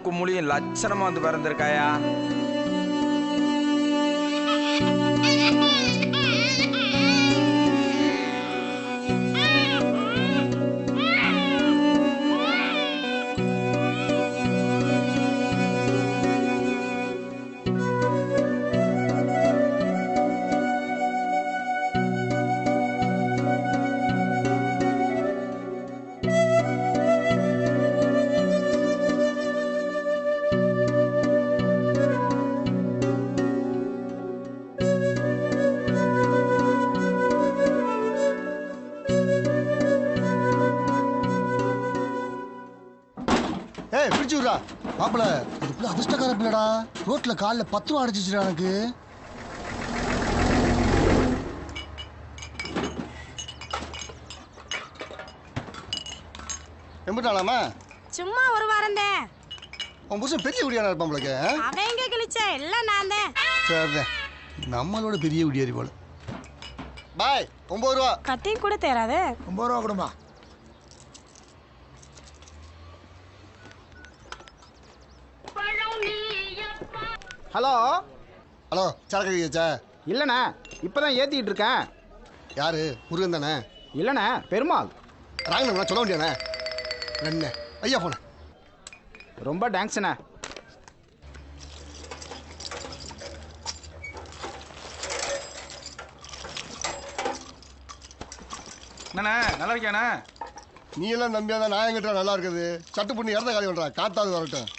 மூக்கு மொழியும் லட்சணமா வந்து பிறந்திருக்காயா. மாப்பிள இதுக்குள்ள அதிர்ஷ்டக்கார பிள்ளடா. ரோட்ல காலில் 10 ரூபா அடிச்சிச்சு எனக்கு. எம்பிட்டாலாமா? சும்மா ஒரு வாரம் தான். உன் புருஷன் பெரிய குடியானா இருப்பான். அவன் எங்க கிழிச்ச எல்லாம் நான் தான். சரி, நம்மளோட பெரிய குடியாரி போல. பாய் 9 ரூபா. கத்தியும் கூட தேராது. 9 ரூபா கொடுமா. ஹலோ ஹலோ, சரக்கு கேச்சா? இல்லைண்ணே, இப்போதான் ஏற்றிக்கிட்டு இருக்கேன். யாரு? முருகன் தானே? இல்லைண்ணே, பெருமாள். ராங்கண்ணா சொல்ல முடியாண்ணே. என்ன ஐயா போன. ரொம்ப தேங்க்ஸ்ண்ணே. என்னண்ணே நல்லா இருக்கியாண்ணே? நீ எல்லாம் நம்பியாதான் நான் எங்கிட்ட நல்லா இருக்குது. சட்டு பண்ணி இறந்த காலி பண்ணுறா. காத்தாது வரட்டும்.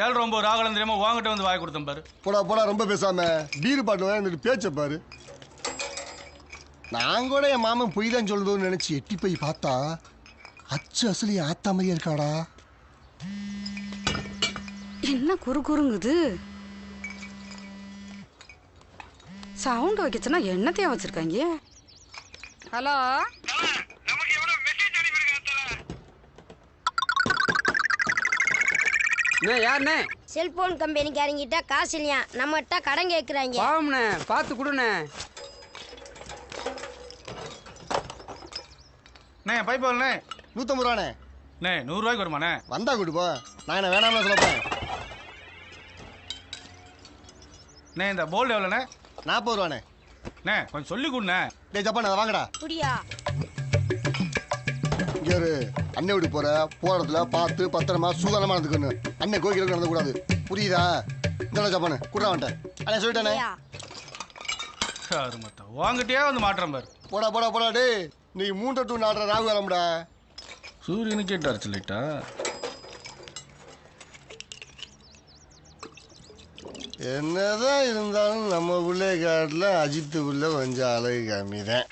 7 ராகலம் தெரியாம வாங்கிட்டு வந்து வாங்கி கொடுத்தேன் பாரு. போடா போடா, ரொம்ப பேசாம பீரு பாட்டு வாங்கிட்டு பேச்ச பாரு. நான் கூட என் மாமன் பொய் தான் சொல்லுதோன்னு நினைச்சு எட்டி போய் பார்த்தா அச்சு அசலி ஆத்தா மாதிரியா இருக்காடா. என்ன குறுங்குது? சவுண்ட் வைக்கச்சுன்னா என்னத்தையா வச்சிருக்காங்க? ஹலோ, யாருண்ணே? செல்போன் கம்பெனிக்காரங்கிட்ட காசு இல்லையா, நம்மகிட்ட கடன் கேட்குறாங்க. பாவம்ண்ணே, பார்த்து கொடுண்ணே. பைப் வரண்ணே. 150 ரூபாண்ணே. 100 ரூபாய்க்கு வருமாண்ணே? வந்தா கொடுப்பா. நான் என்ன வேணாம்னு சொல்லப்பேன். இந்த போல்டு எவ்வளோண்ணே? 40 ரூபாண்ணே. கொஞ்சம் சொல்லி கொடுண்ணே. டேய் ஜப்பான், அதை வாங்கடா. புடியா இங்கே அண்ணன் வீட்டுக்கு போற இடத்துல பார்த்து பத்திரமா சூதானமா நடந்துக்கணும். அண்ணன் கோயிலுக்கு நடந்தக்கூடாது. புரியுதா? இந்த ஜப்பானு குடுறா வந்துட்டேன். அண்ணன் சொல்லிட்டானே. வாங்கிட்டே வந்து மாட்டுறேன் பாரு. போடா போடா போடா. டே நீ 3 to 4 ராகு வரமுடா. சூரியனுக்கு கேட்டார் சொல்லிட்டா. என்னதான் இருந்தாலும் நம்ம பிள்ளை காட்டில் அஜித்து உள்ள கொஞ்சம் அழகு கம்மிதான்.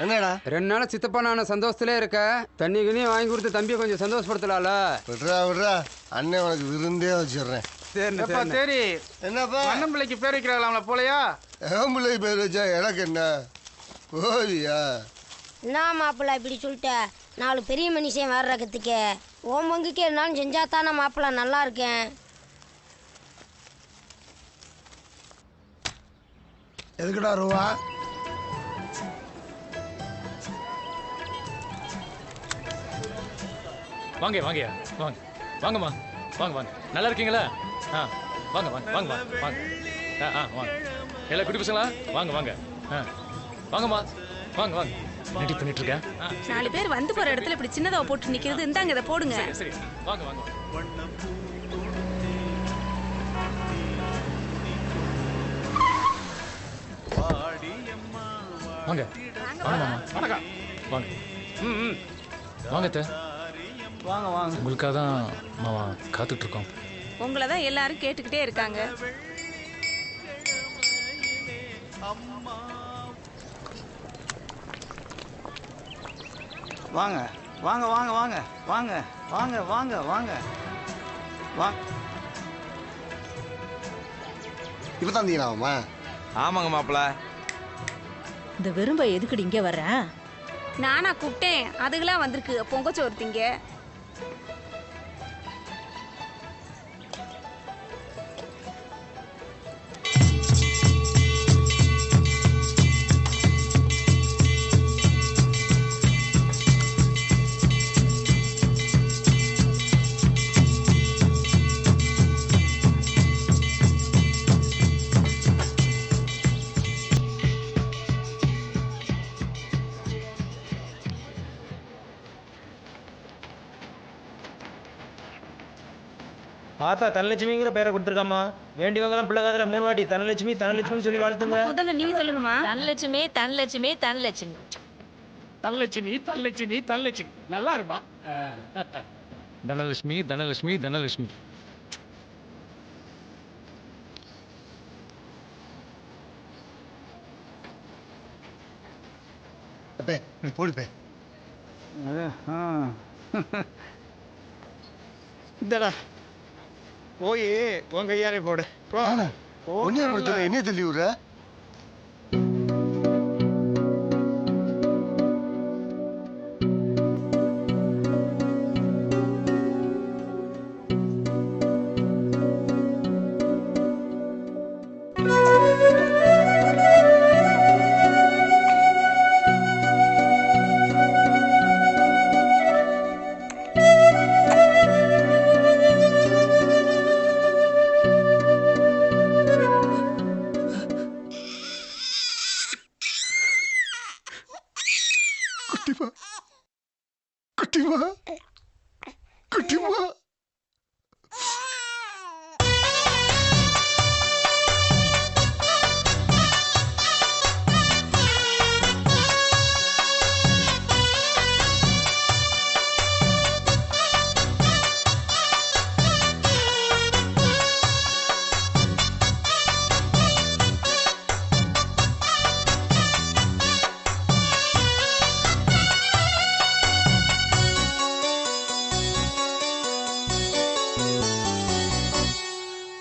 என்னடா 2 நாள் சித்தப்பா நான் சந்தோஷத்திலே இருக்க. தண்ணி கிணியும் வாங்கி கொடுத்து தம்பியை கொஞ்சம் சந்தோஷப்படுத்தலாம்ல. விட்றா விட்றா, அண்ணன் உனக்கு விருந்தே வச்சிடுறேன். சரி, என்னப்பா அண்ணன் பிள்ளைக்கு பேர் வைக்கிறாங்களாம்ல போலையா? என் பிள்ளைக்கு பேர் வச்சா எனக்கு என்ன போவியா? என்ன மாப்பிள்ள இப்படி சொல்லிட்ட? 4 பெரிய மனுஷன் வர்றதுக்கு உன் பங்குக்கு என்னாலும் செஞ்சா தானே மாப்பிள்ள நல்லா இருக்கேன். எதுக்குடா ரூபா? வாங்க வாங்கயா, வாங்க வாங்கம்மா, வாங்க வாங்க. நல்லா இருக்கீங்களா? வாங்க வாங்க வாங்க வாங்க வாங்க. வாங்க எல்லாம் குட்டி பசங்களா? வாங்க வாங்க. வாங்கம்மா, வாங்க வாங்க. ரெடி பண்ணிட்டு இருக்கேன். 4 பேர் வந்து போற இடத்துல இப்படி சின்னதா போட்டு நிக்கிறது. இந்தாங்க இதை போடுங்க. சரி வாங்க வாங்க வாங்க வாங்க வணக்கம் வாங்க. வாங்க அத்தை, வாங்க வாங்க. உங்களுக்காக தான் மாமா காத்துட்டு இருக்கோம். உங்களை தான் எல்லாரும் கேட்டுக்கிட்டே இருக்காங்க. வாங்க வாங்க வாங்க வாங்க வாங்க வாங்க வாங்க வாங்க வாங்க. இப்போ தான் தீங்களாமா? ஆமாங்க மாப்பிள்ள. இந்த வெறும்பை எதுக்குடி இங்கே வர்றேன்? நானா கூப்பிட்டேன், அதுக்கெல்லாம் வந்திருக்கு பொங்கச்சோறு திங்க. ஆத்தா தனலட்சுமிங்கிற பேரை கொடுத்துருக்காமா. வேண்டியவங்கலாம் பிள்ளை காதல 3 வாட்டி தனலட்சுமி தனலட்சுமின்னு சொல்லி வாழ்த்துங்க. முதல்ல நீ சொல்லுங்கம்மா. தனலட்சுமி தனலட்சுமி தனலட்சுமி தனலட்சுமி தனலட்சுமி தனலட்சுமி நல்லா இருப்பா. தனலட்சுமி தனலட்சுமி தனலட்சுமி. போடுப்பே. இந்தடா போய் உன் கையாலே போடு. என்ன தள்ளி விடுற?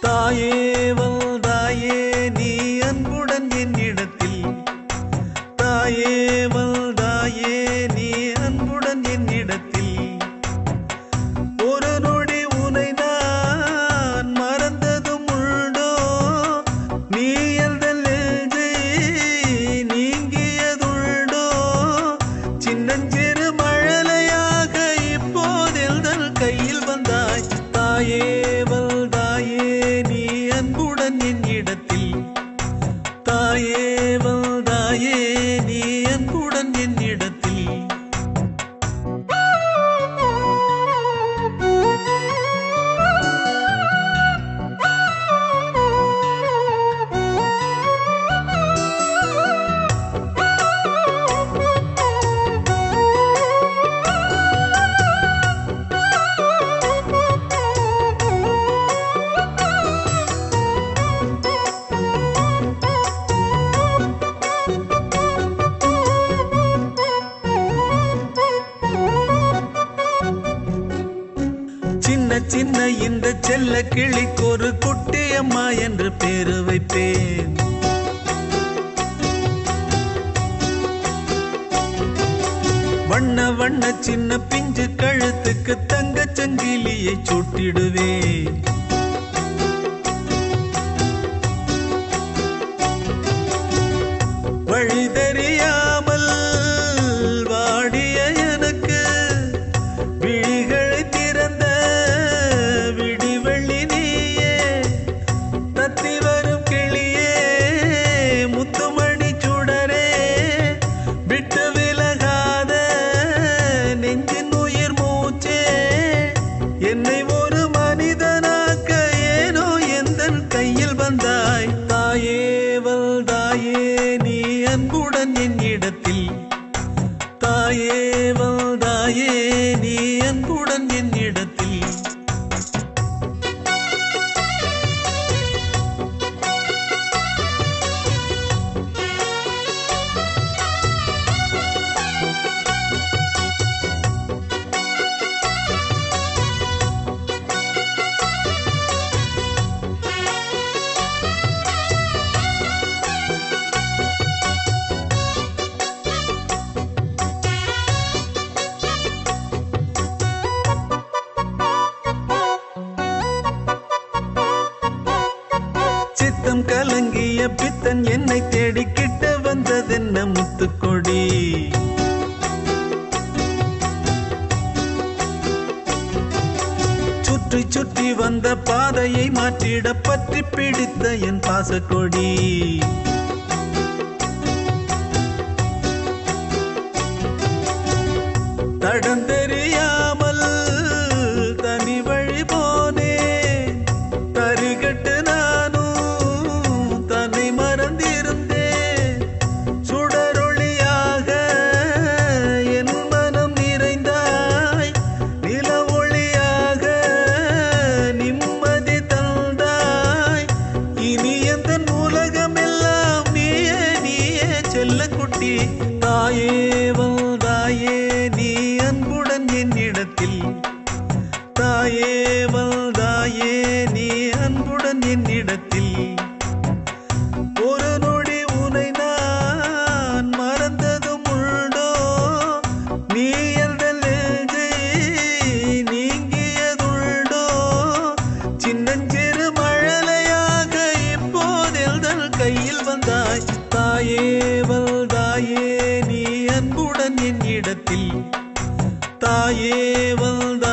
தாயே வந்தாயே நீ அன்புடன் என்னிடத்தில், தாயே வந்தாயே நீ அன்புடன் என்னிடத்தில், ஒரு நொடி உனை நான் மறந்ததும் உண்டோ, நீ எந்தன் நெஞ்சை நீங்கியதுண்டோ, சின்னஞ்சிறு மழலையாக இப்போதெல்தன் கையில் வந்தாய். தாயே வந்தாயே நீ அன்புடன் என்னிடத்தில், தாயே வந்தாயே நீ அன்புடன் என்னிடத்தில். சின்ன சின்ன இந்த செல்ல கிளிக்கு ஒரு குட்டியம்மா என்று பேரு வைப்பேன். வண்ண வண்ண சின்ன பிஞ்சு கழுத்துக்கு தங்கச் சங்கிலியை சூட்டிடுவேன். வழி தெரியாமல் வாடிய எனக்கு விழிகளை திறந்த விடிவெள்ளி நீயே, தத்தி வரும் கிளியே முத்துமணி சுடரே, விட்டு விலகாத நெஞ்சின் உயிர் மூச்சே, என்னை ஒரு மனிதனாக்க ஏனோ எந்தன் கையில் வந்தாய். தாயே வந்தாயே நீ அன்புடன் என்னிடத்தில், தாயே வந்தாயே நீ அன்புடன் என்னிடத்தில். சித்தம் கலங்கிய பித்தன் என்னை தேடி கிட்ட வந்ததென்ன முத்துக்கொடி, சுற்றி சுற்றி வந்த பாதையை மாற்றிட பற்றி பிடித்த என் பாசக்கொடி. தடம் தெரியாமல் தனி வழி போனே, தாயே வந்தாயே நீ அன்புடன் என்னிடத்தில் ஒரு நொடி உனை நான் மறந்ததும் உண்டோ நீ எந்தல் நெஞ்சை நீங்கியதுண்டோ சின்னஞ்சிறு மழலையாக இப்போதெல்தல் கையில் வந்தாய் தாயே வந்தாயே நீ அன்புடன் என்னிடத்தில் தாயே வந்த